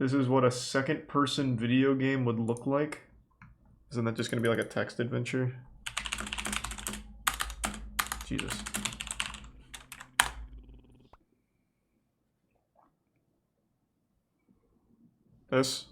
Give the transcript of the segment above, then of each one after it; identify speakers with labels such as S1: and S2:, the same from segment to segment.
S1: This is what a second-person video game would look like. Isn't that just going to be like a text adventure? Jesus. This.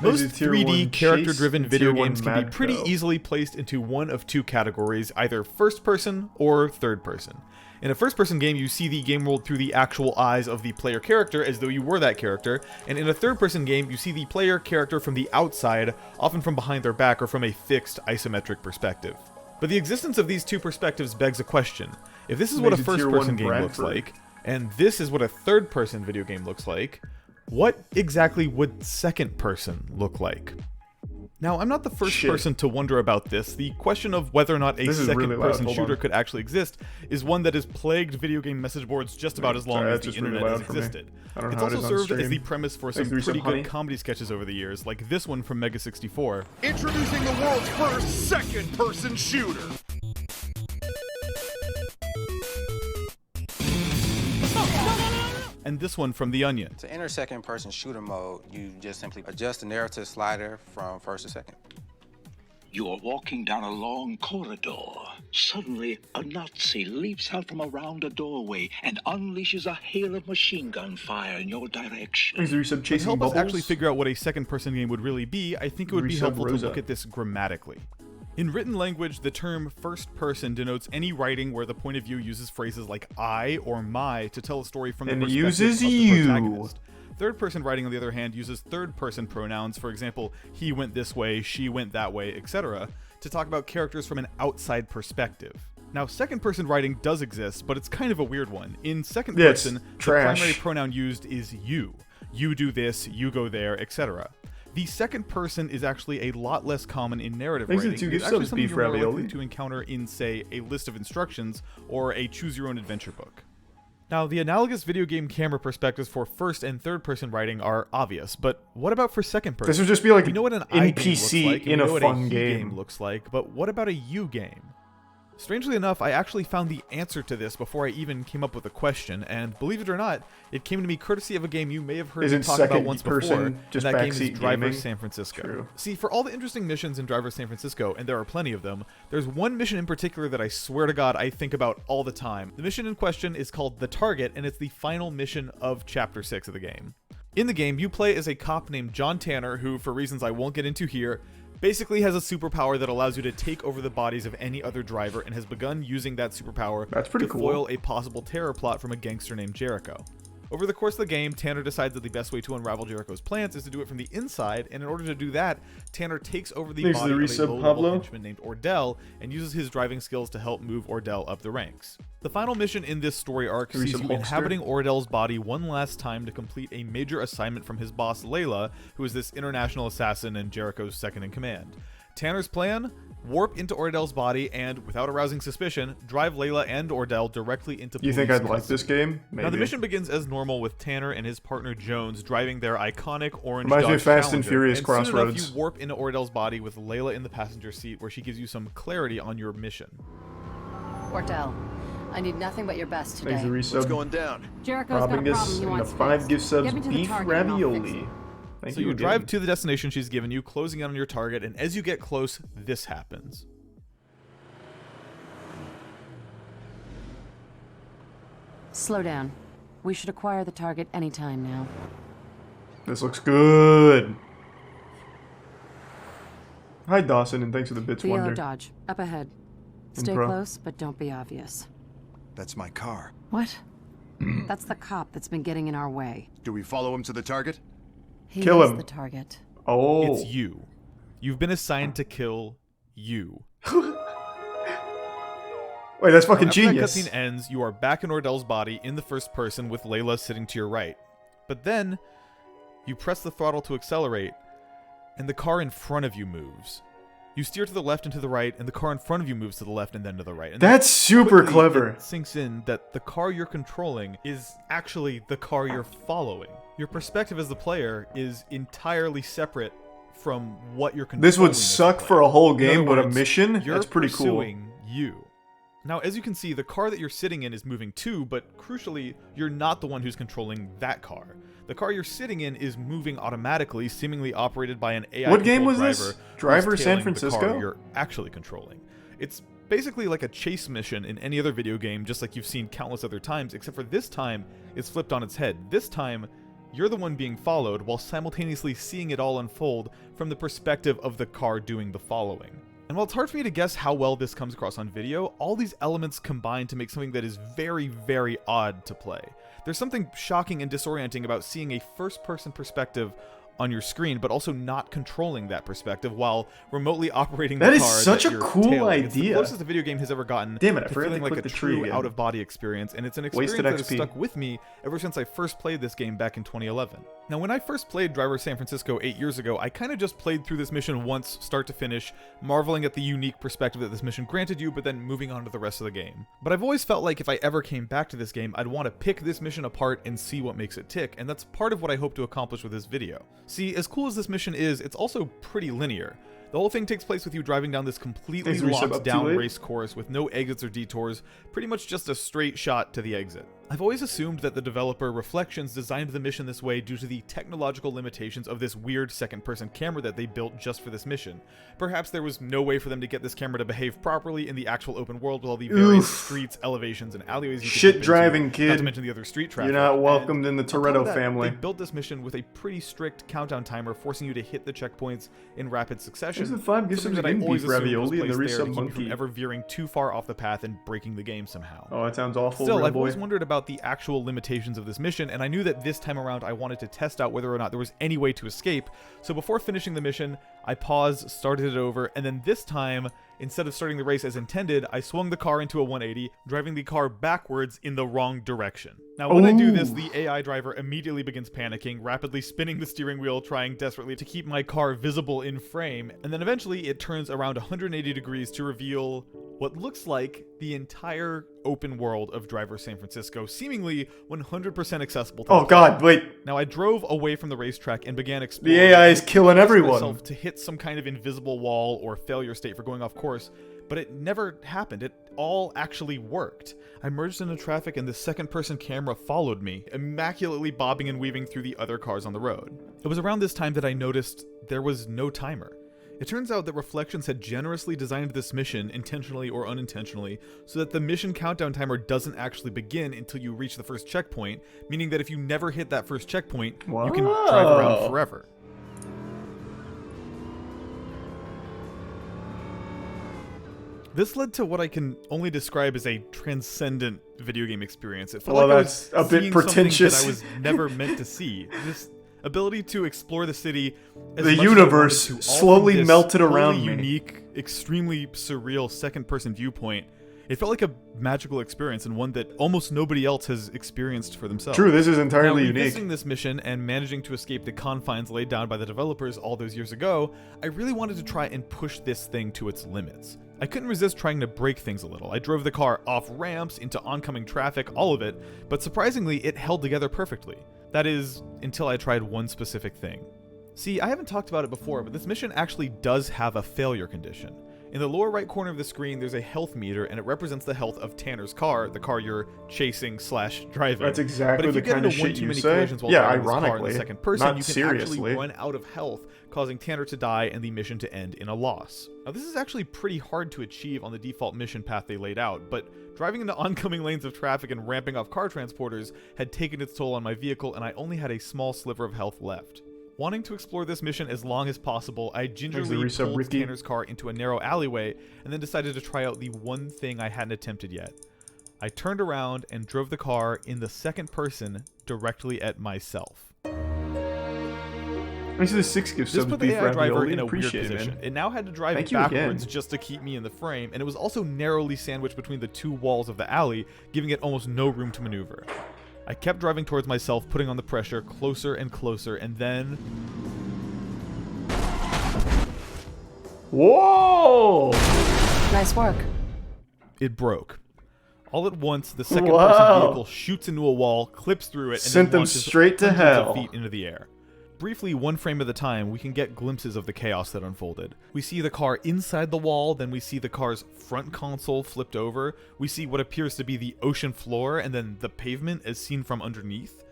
S2: Most 3D character-driven video games can be pretty easily placed into one of two categories, either first-person or third-person. In a first-person game, you see the game world through the actual eyes of the player character as though you were that character, and in a third-person game, you see the player character from the outside, often from behind their back or from a fixed isometric perspective. But the existence of these two perspectives begs a question. If this is what a first-person game looks like, and this is what a third-person video game looks like, what exactly would second person look like? Now, I'm not the first person to wonder about this. The question of whether or not a second-person shooter could actually exist is one that has plagued video game message boards just about as long as the internet has existed. It's also served as the premise for some pretty good comedy sketches over the years, like this one from Mega 64.
S3: Introducing the world's first second-person shooter!
S2: And this one from The Onion.
S4: To enter second-person shooter mode, you just simply adjust the narrative slider from first to second.
S5: You are walking down a long corridor. Suddenly, a Nazi leaps out from around a doorway and unleashes a hail of machine gun fire in your direction.
S2: To help us actually figure out what a second-person game would really be, I think it would be helpful to look at this grammatically. In written language, the term first person denotes any writing where the point of view uses phrases like I or my to tell a story from the perspective of the protagonist. Third person writing, on the other hand, uses third person pronouns, for example, he went this way, she went that way, etc., to talk about characters from an outside perspective. Now, second person writing does exist, but it's kind of a weird one. In second person, the primary pronoun used is you. You do this, you go there, etc. The second person is actually a lot less common in narrative writing. It's actually something you're more likely to encounter in, say, a list of instructions or a choose-your-own-adventure book. Now, the analogous video game camera perspectives for first and third person writing are obvious, but what about for second person?
S1: This would just be like
S2: we know what an
S1: NPC
S2: like,
S1: in a fun
S2: game looks like, but what about a U game? Strangely enough, I actually found the answer to this before I even came up with a question, and believe it or not, it came to me courtesy of a game you may have heard me talk about once before, and that game is Driver San Francisco.
S1: True.
S2: See, for all the interesting missions in Driver San Francisco, and there are plenty of them, there's one mission in particular that I swear to God I think about all the time. The mission in question is called The Target, and it's the final mission of Chapter 6 of the game. In the game, you play as a cop named John Tanner, who, for reasons I won't get into here, basically has a superpower that allows you to take over the bodies of any other driver and has begun using that superpower to foil a possible terror plot from a gangster named Jericho. Over the course of the game, Tanner decides that the best way to unravel Jericho's plans is to do it from the inside, and in order to do that, Tanner takes over the body of a low-level henchman named Ordell and uses his driving skills to help move Ordell up the ranks. The final mission in this story arc sees you inhabiting Ordell's body one last time to complete a major assignment from his boss Layla, who is this international assassin and Jericho's second-in-command. Tanner's plan? Warp into Ordell's body and, without arousing suspicion, drive Layla and Ordell directly into police
S1: You think I'd
S2: custody.
S1: like this game? Maybe.
S2: Now, the mission begins as normal with Tanner and his partner Jones driving their iconic orange
S1: Reminds
S2: Dodge
S1: me of Fast
S2: Challenger,
S1: and Furious Crossroads.
S2: Soon enough, you warp into Ordell's body with Layla in the passenger seat, where she gives you some clarity on your mission.
S6: Ordell, I need nothing but your best today.
S1: What's
S3: going down?
S6: Jericho's got a problem he wants fixed.
S1: 5 gift subs
S6: Get me to
S1: beef
S6: the target and I'll fix
S1: ravioli.
S6: it.
S2: So you drive to the destination she's given you, closing in on your target, and as you get close, this happens.
S6: Slow down. We should acquire the target anytime now.
S1: This looks good. Hi, Dawson, and thanks for the bits,
S6: The
S1: Wonder.
S6: yellow Dodge, up ahead. Stay close, but don't be obvious.
S3: That's my car.
S6: What? That's the cop that's been getting in our way.
S3: Do we follow him to the target?
S6: He
S1: Kill
S6: is
S1: him.
S6: the target.
S1: Oh.
S2: It's you. You've been assigned to kill you.
S1: Wait, that's fucking
S2: After
S1: genius.
S2: that cutscene ends, you are back in Ordell's body in the first person with Layla sitting to your right. But then, you press the throttle to accelerate, and the car in front of you moves. You steer to the left and to the right, and the car in front of you moves to the left and then to the right. And
S1: that's super
S2: quickly,
S1: clever.
S2: It sinks in that the car you're controlling is actually the car you're following. Your perspective as the player is entirely separate from what you're controlling.
S1: This would suck for a whole game, but a
S2: words,
S1: mission?
S2: You're
S1: That's pretty cool.
S2: pursuing you. Now, as you can see, the car that you're sitting in is moving too, but crucially, you're not the one who's controlling that car. The car you're sitting in is moving automatically, seemingly operated by an AI.
S1: What game was
S2: driver
S1: this? Driver
S2: who's
S1: San
S2: tailing the car
S1: Francisco?
S2: you're actually controlling. It's basically like a chase mission in any other video game, just like you've seen countless other times, except for this time, it's flipped on its head. This time, you're the one being followed while simultaneously seeing it all unfold from the perspective of the car doing the following. And while it's hard for me to guess how well this comes across on video, all these elements combine to make something that is very, very odd to play. There's something shocking and disorienting about seeing a first-person perspective on your screen, but also not controlling that perspective while remotely operating the car.
S1: That is such a
S2: you're
S1: cool
S2: tailing. It's the
S1: idea.
S2: closest the video game has ever gotten
S1: Damn it, I
S2: to
S1: forgot to
S2: feeling like
S1: click
S2: a
S1: the tree
S2: true
S1: again.
S2: out-of-body experience, and it's an experience
S1: Wasted
S2: that has
S1: XP.
S2: stuck with me ever since I first played this game back in 2011. Now, when I first played Driver San Francisco 8 years ago, I kind of just played through this mission once, start to finish, marveling at the unique perspective that this mission granted you, but then moving on to the rest of the game. But I've always felt like if I ever came back to this game, I'd want to pick this mission apart and see what makes it tick, and that's part of what I hope to accomplish with this video. See, as cool as this mission is, it's also pretty linear. The whole thing takes place with you driving down this completely
S1: Thanks, Resub,
S2: locked
S1: up too
S2: down
S1: late?
S2: race course with no exits or detours, pretty much just a straight shot to the exit. I've always assumed that the developer Reflections designed the mission this way due to the technological limitations of this weird second-person camera that they built just for this mission. Perhaps there was no way for them to get this camera to behave properly in the actual open world with all the various streets, elevations, and alleyways you
S1: Shit
S2: could dip
S1: driving,
S2: into,
S1: kid.
S2: not to mention the other street traffic.
S1: You're not
S2: And
S1: welcomed in the
S2: on top
S1: Toretto
S2: of that,
S1: family.
S2: They built this mission with a pretty strict countdown timer, forcing you to hit the checkpoints in rapid succession.
S1: There's the 5 gifts
S2: Something
S1: of
S2: that I
S1: beef
S2: always assumed was
S1: ravioli and the
S2: placed there to
S1: resub
S2: keep you from
S1: monkey.
S2: ever veering too far off the path and breaking the game somehow.
S1: Oh, that sounds awful,
S2: Still,
S1: real
S2: I've
S1: boy.
S2: always wondered about the actual limitations of this mission, and I knew that this time around I wanted to test out whether or not there was any way to escape, so before finishing the mission, I paused, started it over, and then this time, instead of starting the race as intended, I swung the car into a 180, driving the car backwards in the wrong direction. Now, when I do this, the AI driver immediately begins panicking, rapidly spinning the steering wheel, trying desperately to keep my car visible in frame, and then eventually it turns around 180 degrees to reveal what looks like the entire open world of Driver San Francisco, seemingly 100% accessible to
S1: Oh
S2: the
S1: god,
S2: player.
S1: wait.
S2: Now, I drove away from the racetrack and began exploring.
S1: The AI is killing everyone.
S2: myself to hit some kind of invisible wall or failure state for going off course, but it never happened. It all actually worked. I merged into traffic and the second-person camera followed me, immaculately bobbing and weaving through the other cars on the road. It was around this time that I noticed there was no timer. It turns out that Reflections had generously designed this mission, intentionally or unintentionally, so that the mission countdown timer doesn't actually begin until you reach the first checkpoint, meaning that if you never hit that first checkpoint, you can drive around forever. This led to what I can only describe as a transcendent video game experience. It felt
S1: Well,
S2: like I
S1: that's
S2: was
S1: a bit
S2: seeing
S1: pretentious.
S2: something that I was never meant to see. This ability to explore the city, as
S1: The
S2: much as I
S1: universe
S2: wanted to, all
S1: slowly
S2: from this
S1: melted
S2: wholly
S1: around me.
S2: unique, extremely surreal second-person viewpoint. It felt like a magical experience and one that almost nobody else has experienced for themselves.
S1: True, this is
S2: Now,
S1: entirely unique.
S2: revisiting this mission and managing to escape the confines laid down by the developers all those years ago, I really wanted to try and push this thing to its limits. I couldn't resist trying to break things a little. I drove the car off ramps, into oncoming traffic, all of it, but surprisingly, it held together perfectly. That is, until I tried one specific thing. See, I haven't talked about it before, but this mission actually does have a failure condition. In the lower right corner of the screen, there's a health meter, and it represents the health of Tanner's car, the car you're chasing/driving.
S1: That's exactly
S2: but if
S1: the
S2: you get
S1: kind
S2: into
S1: of
S2: one
S1: shit
S2: too
S1: you
S2: many
S1: say.
S2: collisions while
S1: Yeah,
S2: driving this car in
S1: ironically,
S2: the second person,
S1: not
S2: you can
S1: seriously.
S2: actually run out of health, causing Tanner to die and the mission to end in a loss. Now, this is actually pretty hard to achieve on the default mission path they laid out, but driving into oncoming lanes of traffic and ramping off car transporters had taken its toll on my vehicle, and I only had a small sliver of health left. Wanting to explore this mission as long as possible, I gingerly
S1: resub,
S2: pulled
S1: Ricky.
S2: Tanner's car into a narrow alleyway and then decided to try out the one thing I hadn't attempted yet. I turned around and drove the car in the second person directly at myself.
S1: Thanks to the 6 gift
S2: This
S1: subs,
S2: put the
S1: beef
S2: AI driver
S1: ravioli.
S2: in a weird
S1: Appreciate it,
S2: position.
S1: man.
S2: It now had to drive
S1: Thank you
S2: backwards
S1: again.
S2: just to keep me in the frame, and it was also narrowly sandwiched between the two walls of the alley, giving it almost no room to maneuver. I kept driving towards myself, putting on the pressure closer and closer, and then...
S1: Whoa!
S6: Nice work.
S2: it broke. All at once, the second-person
S1: Wow.
S2: vehicle shoots into a wall, clips through it, and
S1: Sent
S2: then
S1: them
S2: launches
S1: straight to
S2: hundreds of
S1: hell.
S2: feet into the air. Briefly, one frame at a time, we can get glimpses of the chaos that unfolded. We see the car inside the wall, then we see the car's front console flipped over, we see what appears to be the ocean floor, and then the pavement as seen from underneath.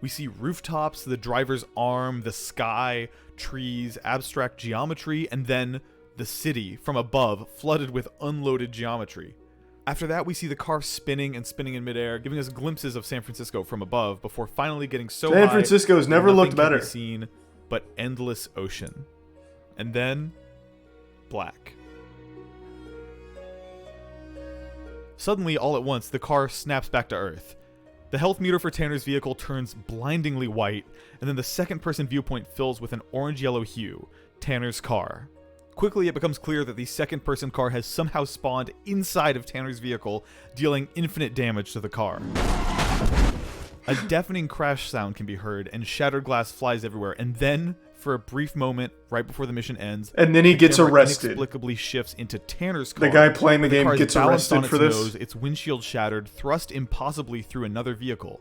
S2: We see rooftops, the driver's arm, the sky, trees, abstract geometry, and then the city from above, flooded with unloaded geometry. After that, we see the car spinning and spinning in midair, giving us glimpses of San Francisco from above, before finally getting so high
S1: San Francisco's never
S2: that
S1: looked
S2: nothing can
S1: better.
S2: be seen but endless ocean. And then, black. Suddenly, all at once, the car snaps back to Earth. The health meter for Tanner's vehicle turns blindingly white, and then the second-person viewpoint fills with an orange-yellow hue, Tanner's car. Quickly, it becomes clear that the second-person car has somehow spawned inside of Tanner's vehicle, dealing infinite damage to the car. A deafening crash sound can be heard, and shattered glass flies everywhere, and then, for a brief moment, right before the mission ends,
S1: And then he
S2: the
S1: gets
S2: camera
S1: arrested.
S2: inexplicably shifts into Tanner's car.
S1: The guy playing the game
S2: car is
S1: gets
S2: balanced on
S1: arrested
S2: its
S1: for this.
S2: nose, its windshield shattered, thrust impossibly through another vehicle.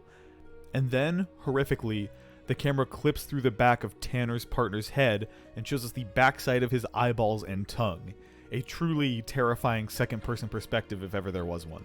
S2: And then, horrifically, the camera clips through the back of Tanner's partner's head and shows us the backside of his eyeballs and tongue. A truly terrifying second-person perspective if ever there was one.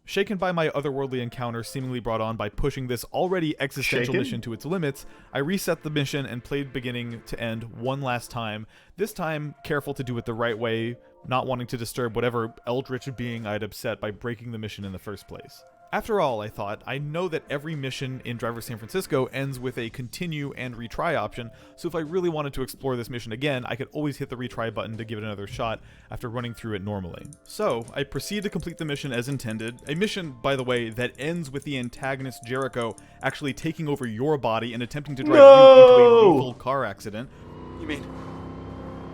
S2: Shaken by my otherworldly encounter seemingly brought on by pushing this already existential
S1: Shaken?
S2: mission to its limits, I reset the mission and played beginning to end one last time, this time careful to do it the right way, not wanting to disturb whatever eldritch being I'd upset by breaking the mission in the first place. After all, I thought, I know that every mission in Driver San Francisco ends with a continue and retry option, so if I really wanted to explore this mission again, I could always hit the retry button to give it another shot after running through it normally. So, I proceed to complete the mission as intended, a mission, by the way, that ends with the antagonist Jericho actually taking over your body and attempting to drive you into a lethal car accident.
S3: You mean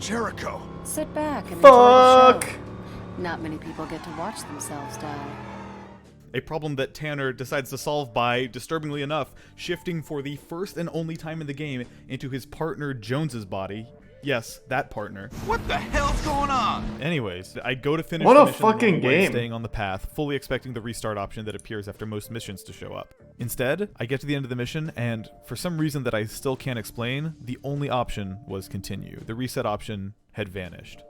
S3: Jericho?
S6: Sit back and
S1: Fuck!
S6: enjoy the show. Not many people get to watch themselves die.
S2: A problem that Tanner decides to solve by, disturbingly enough, shifting for the first and only time in the game into his partner Jones's body. Yes, that partner.
S3: What the hell's going on?
S2: Anyways, I go to finish
S1: What
S2: the
S1: a
S2: mission the
S1: fucking
S2: normal way,
S1: game.
S2: staying on the path, fully expecting the restart option that appears after most missions to show up. Instead, I get to the end of the mission, and for some reason that I still can't explain, the only option was continue. The reset option had vanished.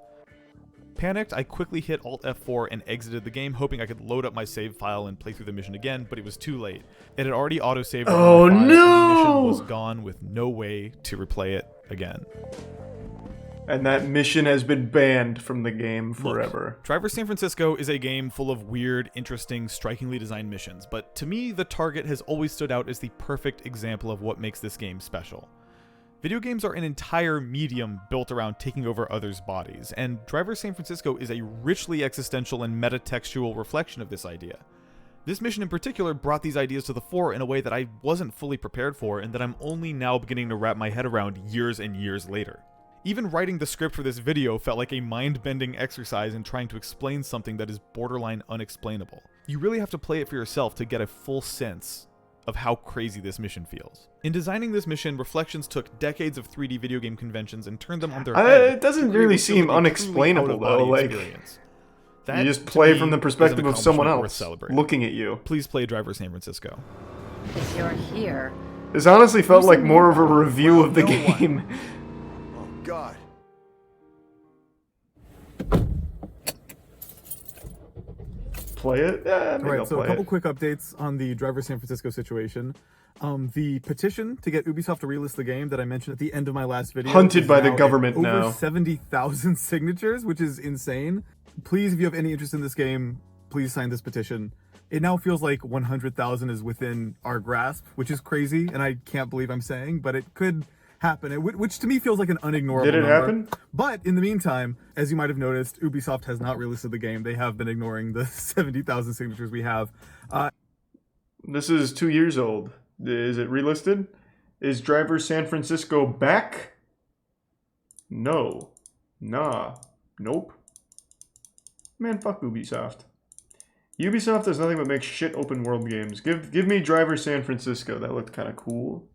S2: Panicked, I quickly hit Alt F4 and exited the game, hoping I could load up my save file and play through the mission again, but it was too late. It had already autosaved
S1: Oh,
S2: on my file, and the mission
S1: no!
S2: was gone with no way to replay it again.
S1: And that mission has been banned from the game forever.
S2: Look, Driver San Francisco is a game full of weird, interesting, strikingly designed missions, but to me, the target has always stood out as the perfect example of what makes this game special. Video games are an entire medium built around taking over others' bodies, and Driver San Francisco is a richly existential and metatextual reflection of this idea. This mission in particular brought these ideas to the fore in a way that I wasn't fully prepared for, and that I'm only now beginning to wrap my head around years and years later. Even writing the script for this video felt like a mind-bending exercise in trying to explain something that is borderline unexplainable. You really have to play it for yourself to get a full sense of how crazy this mission feels. In designing this mission, Reflections took decades of 3D video game conventions and turned them on their head.
S1: It doesn't
S2: to create
S1: really
S2: what feels
S1: seem
S2: like a
S1: unexplainable,
S2: truly out-of-body
S1: though, like,
S2: experience.
S1: You
S2: That,
S1: just
S2: to
S1: play
S2: me,
S1: from the
S2: is an
S1: perspective of someone
S2: accomplishment worth
S1: else
S2: celebrating.
S1: looking at you.
S2: Please play Driver San Francisco.
S6: If you're here,
S1: This honestly felt
S6: Who's
S1: like
S6: in
S1: more of
S6: there?
S1: a review of the
S3: No one.
S1: game.
S3: Oh, God.
S1: Play it? Yeah, maybe I'll
S7: Alright, so a
S1: play
S7: couple
S1: it.
S7: quick updates on the Driver San Francisco situation. The petition to get Ubisoft to relist the game that I mentioned at the end of my last video
S1: Hunted
S7: is
S1: by the
S7: now at
S1: government
S7: over
S1: now.
S7: 70,000 signatures, which is insane. Please, if you have any interest in this game, please sign this petition. It now feels like 100,000 is within our grasp, which is crazy, and I can't believe I'm saying, but it could happen, which to me feels like an unignorable
S1: Did it
S7: number.
S1: happen?
S7: But in the meantime, as you might have noticed, Ubisoft has not relisted the game. They have been ignoring the 70,000 signatures we have.
S1: This is 2 years old. Is it relisted? Is Driver San Francisco back? No. Nah. Nope. Man, fuck Ubisoft. Ubisoft does nothing but make shit open world games. Give me Driver San Francisco. That looked kind of cool.